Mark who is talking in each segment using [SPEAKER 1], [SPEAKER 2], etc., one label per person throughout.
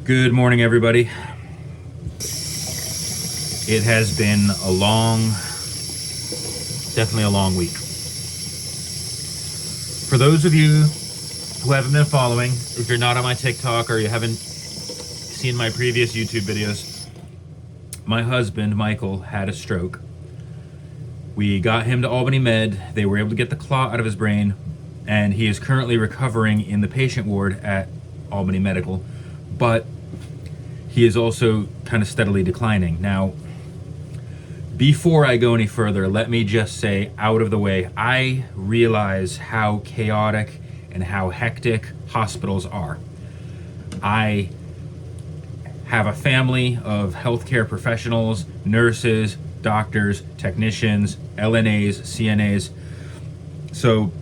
[SPEAKER 1] Good morning, everybody. It has been definitely a long week. For those of you who haven't been following, if you're not on my TikTok or you haven't seen my previous YouTube videos, my husband, Michael, had a stroke. We got him to Albany Med. They were able to get the clot out of his brain, and he is currently recovering in the patient ward at Albany Medical, but he is also kind of steadily declining. Now, before I go any further, let me just say, out of the way, I realize how chaotic and how hectic hospitals are. I have a family of healthcare professionals, nurses, doctors, technicians, LNAs, CNAs. So,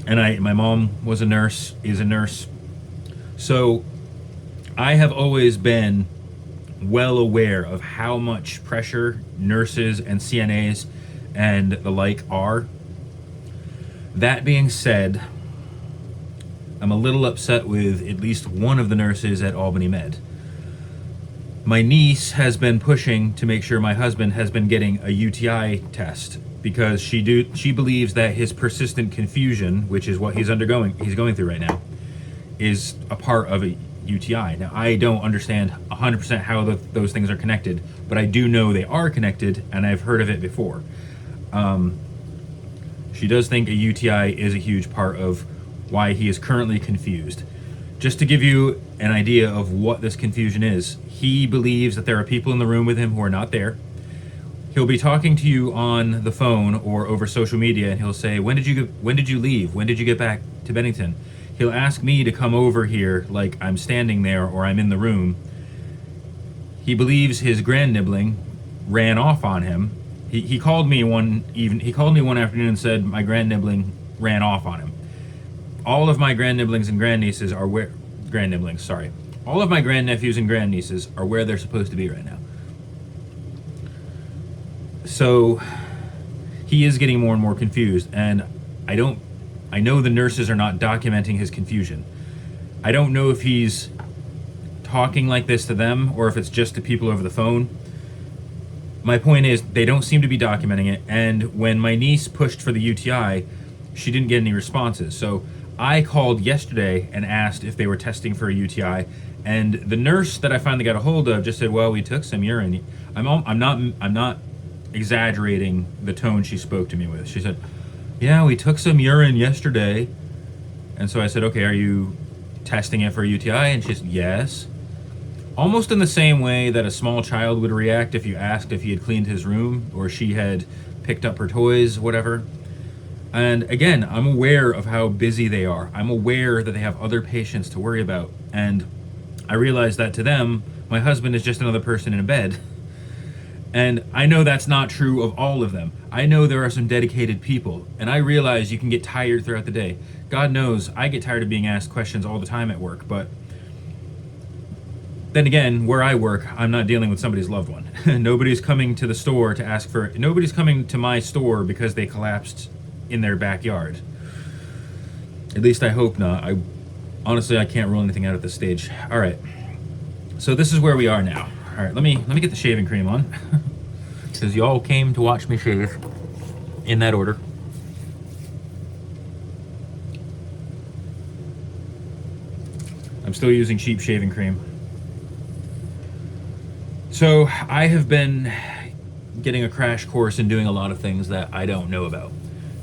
[SPEAKER 1] and my mom was a nurse, is a nurse. So I have always been well aware of how much pressure nurses and CNAs and the like are. That being said, I'm a little upset with at least one of the nurses at Albany Med. My niece has been pushing to make sure my husband has been getting a UTI test because she believes that his persistent confusion, which is what he's going through right now, is a part of a UTI. Now, I don't understand 100% how those things are connected, but I do know they are connected, and I've heard of it before. She does think a UTI is a huge part of why he is currently confused. Just to give you an idea of what this confusion is, he believes that there are people in the room with him who are not there. He'll be talking to you on the phone or over social media, and he'll say, when did you leave? When did you get back to Bennington? He'll ask me to come over here like I'm standing there or I'm in the room. He believes his grandnibbling ran off on him. He called me one afternoon and said my grandnibbling ran off on him. All of my grandnibblings and grandnieces are where all of my grandnephews and grandnieces are where they're supposed to be right now. So he is getting more and more confused, and I know the nurses are not documenting his confusion. I don't know if he's talking like this to them or if it's just to people over the phone. My point is, they don't seem to be documenting it, and when my niece pushed for the UTI, she didn't get any responses. So I called yesterday and asked if they were testing for a UTI, and the nurse that I finally got a hold of just said, well, we took some urine. I'm not exaggerating the tone she spoke to me with. She said, yeah, we took some urine yesterday. And so I said, okay, are you testing it for a UTI? And she said, yes. Almost in the same way that a small child would react if you asked if he had cleaned his room or she had picked up her toys, whatever. And again, I'm aware of how busy they are. I'm aware that they have other patients to worry about. And I realize that to them, my husband is just another person in a bed. And I know that's not true of all of them. I know there are some dedicated people, and I realize you can get tired throughout the day. God knows I get tired of being asked questions all the time at work, but then again, where I work, I'm not dealing with somebody's loved one. Nobody's coming to my store because they collapsed in their backyard. At least I hope not. Honestly, I can't rule anything out at this stage. All right, so this is where we are now. All right, let me get the shaving cream on, because y'all came to watch me shave in that order. I'm still using cheap shaving cream. So I have been getting a crash course in doing a lot of things that I don't know about.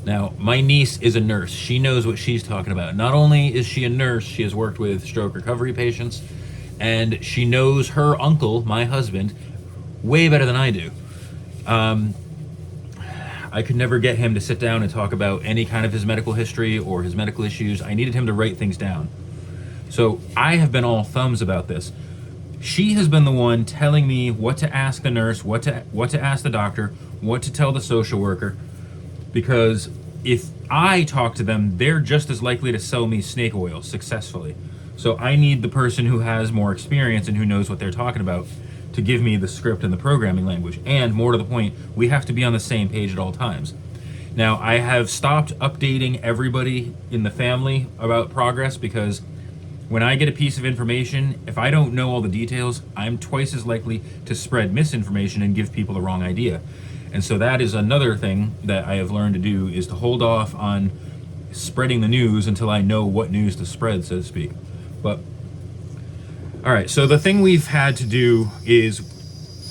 [SPEAKER 1] Now, my niece is a nurse. She knows what she's talking about. Not only is she a nurse, she has worked with stroke recovery patients, and she knows her uncle, my husband, way better than I do. I could never get him to sit down and talk about any kind of his medical history or his medical issues. I needed him to write things down. So I have been all thumbs about this. She has been the one telling me what to ask the nurse, what to ask the doctor, what to tell the social worker, because if I talk to them, they're just as likely to sell me snake oil successfully. So I need the person who has more experience and who knows what they're talking about to give me the script and the programming language. And more to the point, we have to be on the same page at all times. Now, I have stopped updating everybody in the family about progress because When I get a piece of information, if I don't know all the details, I'm twice as likely to spread misinformation and give people the wrong idea. And so that is another thing that I have learned to do, is to hold off on spreading the news until I know what news to spread, so to speak. But all right, so the thing we've had to do is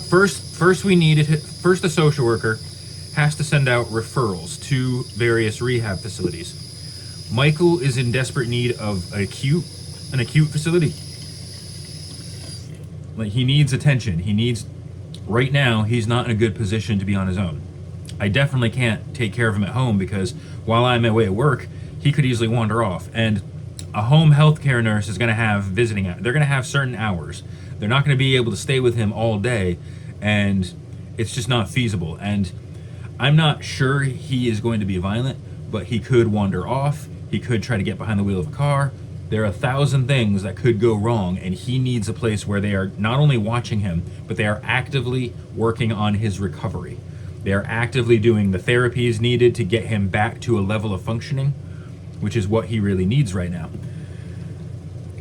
[SPEAKER 1] first the social worker has to send out referrals to various rehab facilities. Michael is in desperate need of an acute facility. Like, he needs attention. Right now, he's not in a good position to be on his own. I definitely can't take care of him at home, because while I'm away at work, he could easily wander off. And a home healthcare nurse is going to have visiting hours. They're going to have certain hours. They're not going to be able to stay with him all day, and it's just not feasible. And I'm not sure he is going to be violent, but he could wander off. He could try to get behind the wheel of a car. There are 1,000 things that could go wrong, and he needs a place where they are not only watching him, but they are actively working on his recovery. They are actively doing the therapies needed to get him back to a level of functioning, which is what he really needs right now.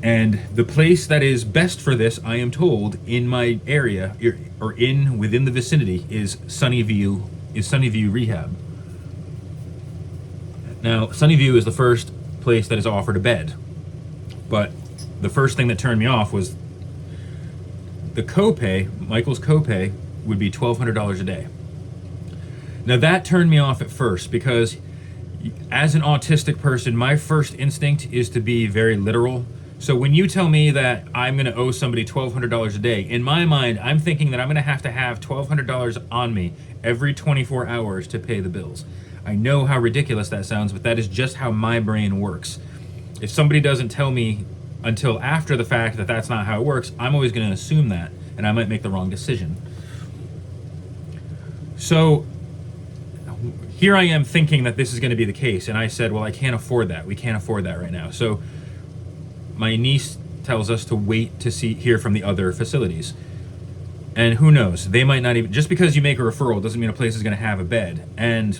[SPEAKER 1] And the place that is best for this, I am told, in my area or within the vicinity is Sunnyview Rehab. Now, Sunnyview is the first place that is offered a bed, but the first thing that turned me off was the copay. Michael's copay would be $1,200 a day. Now that turned me off at first, because as an autistic person, my first instinct is to be very literal. So when you tell me that I'm going to owe somebody $1,200 a day, in my mind, I'm thinking that I'm going to have $1,200 on me every 24 hours to pay the bills. I know how ridiculous that sounds, but that is just how my brain works. If somebody doesn't tell me until after the fact that that's not how it works, I'm always going to assume that, and I might make the wrong decision. So here I am thinking that this is going to be the case, and I said, well, I can't afford that. We can't afford that right now. So my niece tells us to wait to hear from the other facilities. And who knows? They might not even, just because you make a referral doesn't mean a place is going to have a bed. And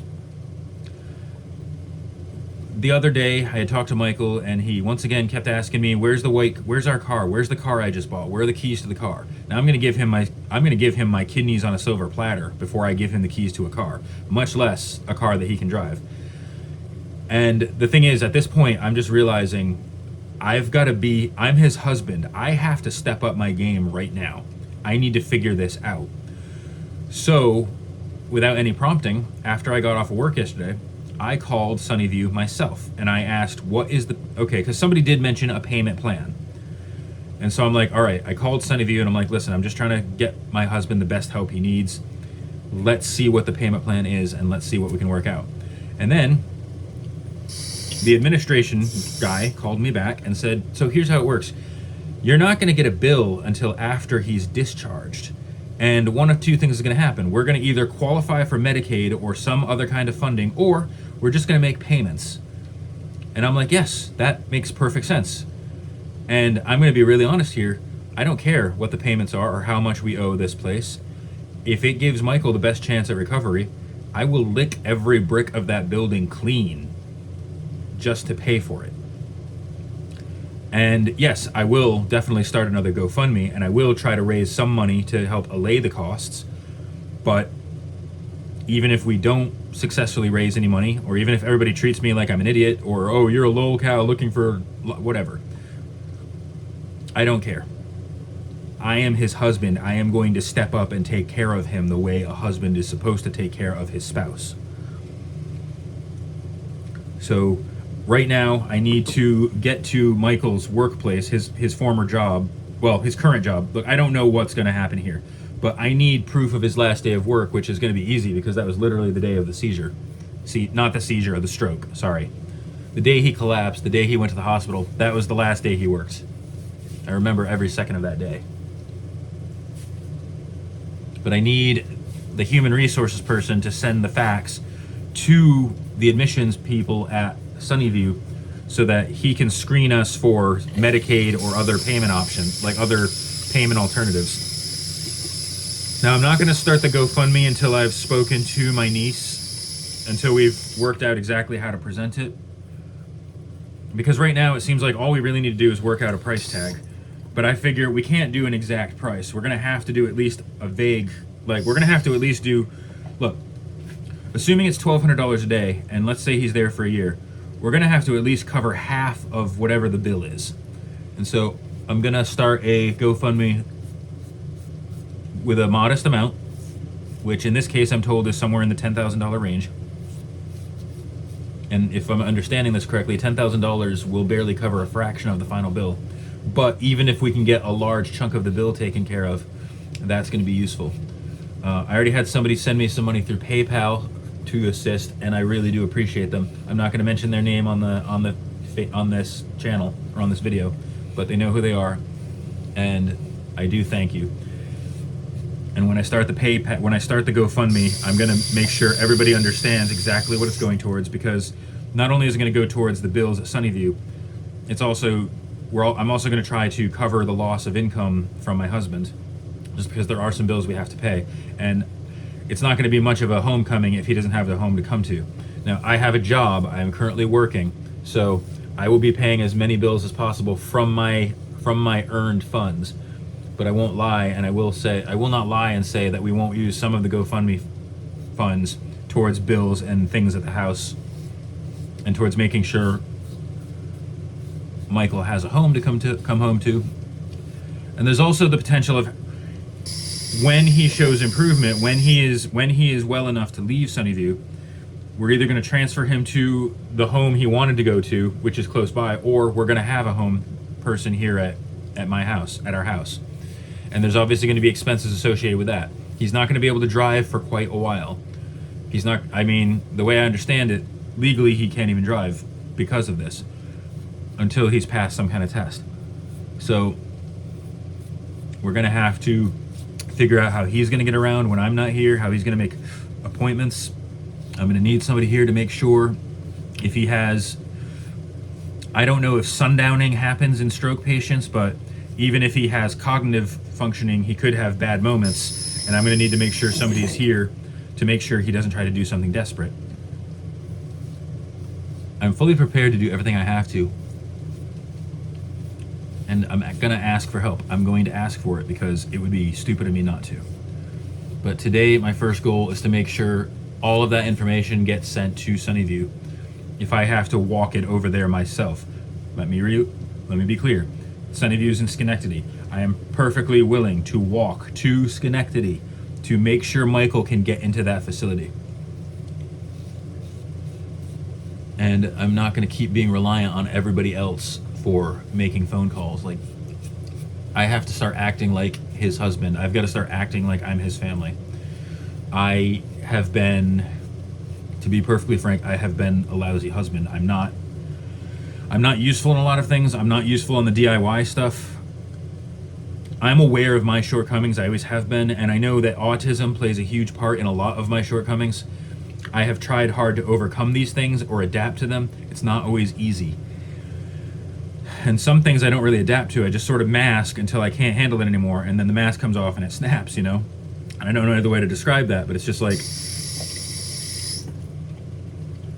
[SPEAKER 1] the other day I had talked to Michael, and he once again kept asking me, where's our car? Where's the car I just bought? Where are the keys to the car? Now I'm going to give him my kidneys on a silver platter before I give him the keys to a car, much less a car that he can drive. And the thing is, at this point, I'm just realizing I'm his husband. I have to step up my game right now. I need to figure this out. So, without any prompting, after I got off of work yesterday, I called Sunnyview myself, and I asked, because somebody did mention a payment plan. And so I'm like, all right, I called Sunnyview, and I'm like, listen, I'm just trying to get my husband the best help he needs. Let's see what the payment plan is, and let's see what we can work out. And then the administration guy called me back and said, so here's how it works. You're not going to get a bill until after he's discharged. And one of two things is going to happen. We're going to either qualify for Medicaid or some other kind of funding, or we're just going to make payments. And I'm like, yes, that makes perfect sense. And I'm going to be really honest here. I don't care what the payments are or how much we owe this place. If it gives Michael the best chance at recovery, I will lick every brick of that building clean just to pay for it. And yes, I will definitely start another GoFundMe, and I will try to raise some money to help allay the costs. But even if we don't successfully raise any money, or even if everybody treats me like I'm an idiot, or, oh, you're a lol cow looking for whatever, I don't care. I am his husband. I am going to step up and take care of him the way a husband is supposed to take care of his spouse. So right now, I need to get to Michael's workplace, his former job, well, his current job. Look, I don't know what's going to happen here, but I need proof of his last day of work, which is going to be easy because that was literally the day of the seizure. See, not the seizure, the stroke, sorry. The day he collapsed, the day he went to the hospital, that was the last day he worked. I remember every second of that day. But I need the human resources person to send the fax to the admissions people at Sunnyview so that he can screen us for Medicaid or other payment options, like other payment alternatives. Now, I'm not going to start the GoFundMe until I've spoken to my niece, until we've worked out exactly how to present it. because right now it seems like all we really need to do is work out a price tag. But I figure we can't do an exact price. We're going to have to do at least a vague, like, we're going to have to at least do, look, assuming it's $1,200 a day, and let's say he's there for a year, we're going to have to at least cover half of whatever the bill is. And so I'm going to start a GoFundMe with a modest amount, which in this case I'm told is somewhere in the $10,000 range. And if I'm understanding this correctly, $10,000 will barely cover a fraction of the final bill. But even if we can get a large chunk of the bill taken care of, that's going to be useful. I already had somebody send me some money through PayPal to assist, and I really do appreciate them. I'm not going to mention their name on this channel or on this video, but they know who they are, and I do thank you. And when I start the GoFundMe, I'm going to make sure everybody understands exactly what it's going towards, because not only is it going to go towards the bills at Sunnyview, it's also I'm also going to try to cover the loss of income from my husband, just because there are some bills we have to pay, and it's not going to be much of a homecoming if he doesn't have the home to come to. Now, I have a job. I am currently working, so I will be paying as many bills as possible from my earned funds. But I won't lie, and I will not lie and say that we won't use some of the GoFundMe funds towards bills and things at the house, and towards making sure Michael has a home to come home to. And there's also the potential of, when he shows improvement, when he is well enough to leave Sunnyview, we're either going to transfer him to the home he wanted to go to, which is close by, or we're going to have a home person here at my house, at our house. And there's obviously going to be expenses associated with that. He's not going to be able to drive for quite a while. The way I understand it, legally he can't even drive because of this, until he's passed some kind of test. So we're going to have to figure out how he's going to get around when I'm not here, how he's going to make appointments. I'm going to need somebody here to make sure if he has, I don't know if sundowning happens in stroke patients, but even if he has cognitive functioning, he could have bad moments, and I'm going to need to make sure somebody is here to make sure he doesn't try to do something desperate. I'm fully prepared to do everything I have to, and I'm going to ask for help. I'm going to ask for it because it would be stupid of me not to. But today, my first goal is to make sure all of that information gets sent to Sunnyview. If I have to walk it over there myself, let me be clear. Sunnyview's in Schenectady. I am perfectly willing to walk to Schenectady to make sure Michael can get into that facility. And I'm not going to keep being reliant on everybody else for making phone calls. Like, I have to start acting like his husband. I've got to start acting like I'm his family. I have been, to be perfectly frank, I have been a lousy husband. I'm not useful in a lot of things. I'm not useful on the DIY stuff. I'm aware of my shortcomings. I always have been, and I know that autism plays a huge part in a lot of my shortcomings. I have tried hard to overcome these things or adapt to them. It's not always easy. And some things I don't really adapt to. I just sort of mask until I can't handle it anymore, and then the mask comes off and it snaps, you know? And I don't know any other way to describe that, but it's just like,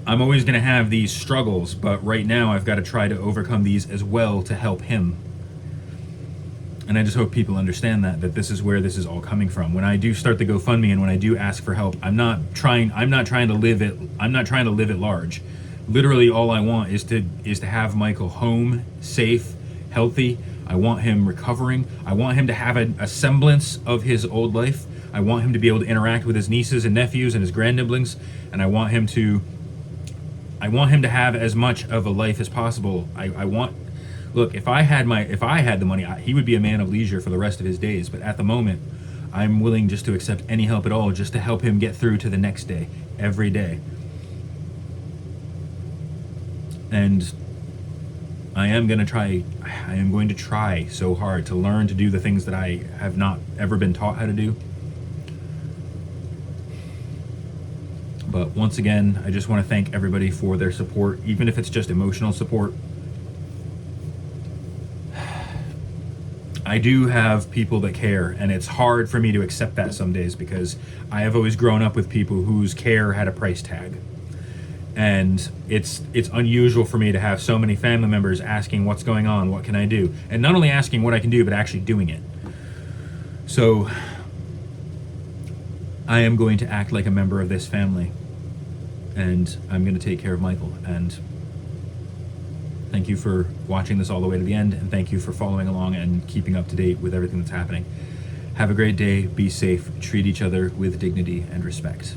[SPEAKER 1] I'm always going to have these struggles, but right now I've got to try to overcome these as well to help him. And I just hope people understand that this is where this is all coming from. When I do start the GoFundMe and when I do ask for help, I'm not trying to live at large. Literally all I want is to have Michael home, safe, healthy. I want him recovering. I want him to have a semblance of his old life. I want him to be able to interact with his nieces and nephews and his grandnibblings, and I want him to have as much of a life as possible. Look, if I had the money, he would be a man of leisure for the rest of his days. But at the moment, I'm willing just to accept any help at all, just to help him get through to the next day, every day. And I am going to try so hard to learn to do the things that I have not ever been taught how to do. But once again, I just want to thank everybody for their support, even if it's just emotional support. I do have people that care, and it's hard for me to accept that some days because I have always grown up with people whose care had a price tag. And it's unusual for me to have so many family members asking what's going on, what can I do, and not only asking what I can do, but actually doing it. So I am going to act like a member of this family, and I'm going to take care of Michael. And thank you for watching this all the way to the end, and thank you for following along and keeping up to date with everything that's happening. Have a great day, be safe, treat each other with dignity and respect.